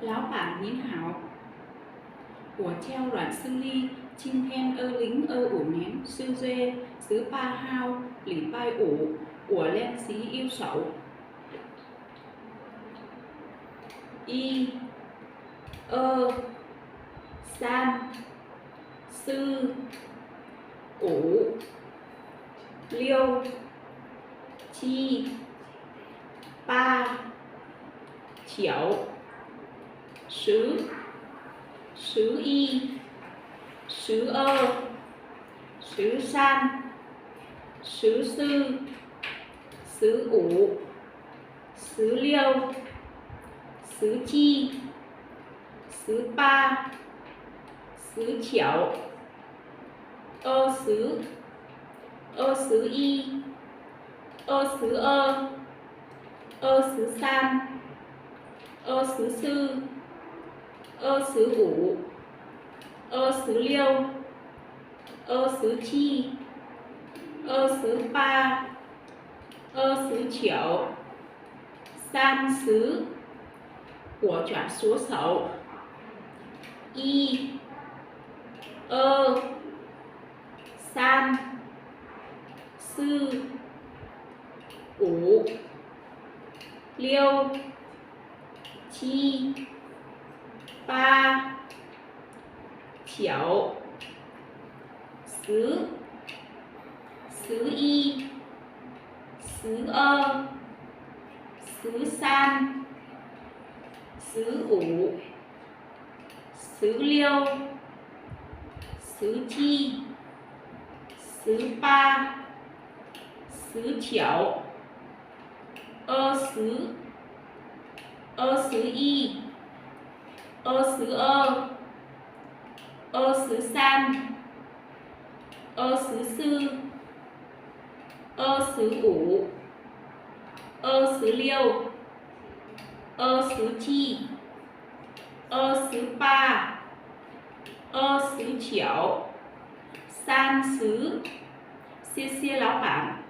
老板您好，我叫阮胜利，今天2025年4月18号礼拜五，我练习右手。1、2、3、4、5、6、7、8、9、10、11、12、13、14、15、16、17、18、19、20、21、22、23、24、25、26、27、28、29、30，我转左手。1、2、3、4、5、6、7、8、9、10、11、12、13、15、16、17、18、19、20、21、22、23、24、25、26、27、28、29、30，谢谢老板。